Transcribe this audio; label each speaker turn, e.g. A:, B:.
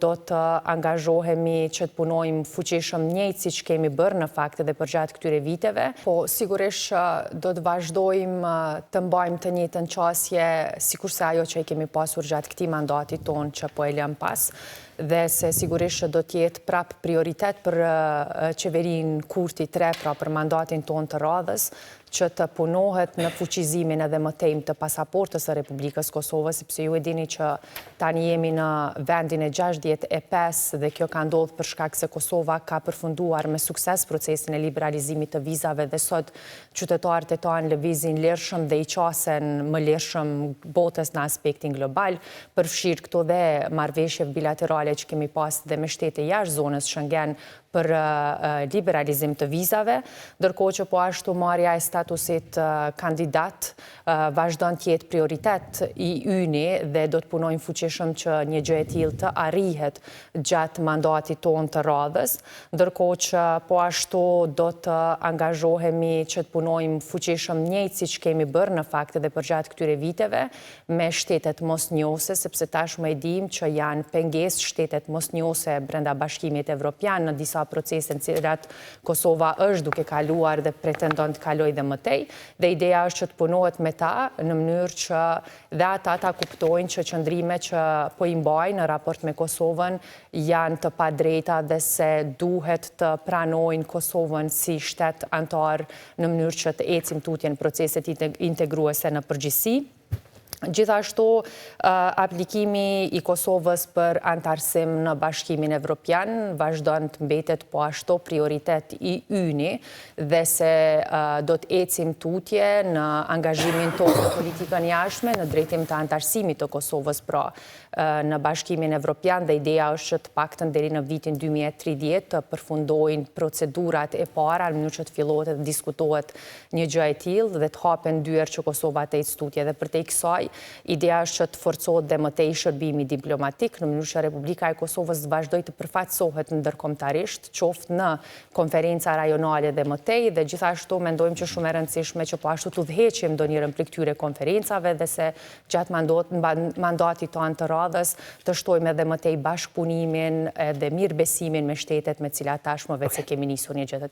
A: do të angazhohemi që të punojmë fuqishëm njëjtë siç kemi bërë në fakt edhe përgjatë këtyre viteve, po sigurisht do të vazhdojmë të mbajmë të njëjtën qasje sikurse ajo që e kemi pasur gjatë këtij mandati tonë që po e lëm pas, dhe se sigurisht do të jetë prap prioritet për qeverinë Kurti 3, pra për mandatin tonë të radhës, që të punohet në fuqizimin edhe më tejmë të pasaportës së Republikës Kosovës, sepse ju e dini që tani jemi në vendin e 65 dhe kjo ka ndodhur për shkak se Kosova ka përfunduar me sukses procesin e liberalizimit të vizave dhe sot qytetarët e tanë lëvizin lirshëm dhe i qasen më lirshëm botës në aspektin global, përfshirë këto dhe marrëveshje bilaterale që kemi pas dhe me shtete jashtë zonës Schengen për liberalizim të vizave, ndërkohë që po ashtu marrja e statusit kandidat vazhdon të jetë prioritet i yni dhe do të punojmë fuqishëm që një gjë e tillë të arrihet gjatë mandatit tonë të radhës, ndërkohë që po ashtu do të angazhohemi që të punojmë fuqishëm njëjtë siç kemi bërë në fakt edhe përgjatë këtyre viteve me shtetet mosnjohëse, sepse tashmë e dim që janë pengesë shtetet mosnjohëse brenda Bashkimit Evropian në disa procese në cilat Kosova është duke kaluar dhe pretendon të kalojë dhe më tej, dhe ideja është që të punohet me ta në mënyrë që dhe ata ta kuptojnë që qëndrimet që po i mbajnë në raport me Kosovën janë të padrejta dhe se duhet të pranojnë Kosovën si shtet antar në mënyrë që të ecim tutje në proceset integruese në përgjithësi. Gjithashtu, aplikimi i Kosovës për antarësim në Bashkimin Evropian vazhdon të mbetet po ashtu prioritet i yni dhe se do të ecim tutje në angazhimin tonë në politikën jashtme në drejtim të antarësimit të Kosovës pra në Bashkimin Evropian dhe ideja është që të paktën deri në vitin 2030 të përfundojnë procedurat e para në mënyrë që të fillohet dhe diskutohet një gjë e tillë dhe të hapen dyert që Kosova të ecë tutje dhe për te kësaj ideja është që të forcohet dhe më tej shërbimi diplomatik në mënyrë që Republika e Kosovës të vazhdojë të përfaqësohet ndërkombëtarisht, qoftë në konferenca rajonale dhe më tej, dhe gjithashtu mendojmë që shumë e rëndësishme që po ashtu të udhëheqim ndonjëherë prej këtyre konferencave dhe se gjatë mandatit tonë të radhës të shtojmë edhe më tej bashkëpunimin dhe mirëbesimin me shtetet me cilat tashmë vetë se kemi nisur një gjë të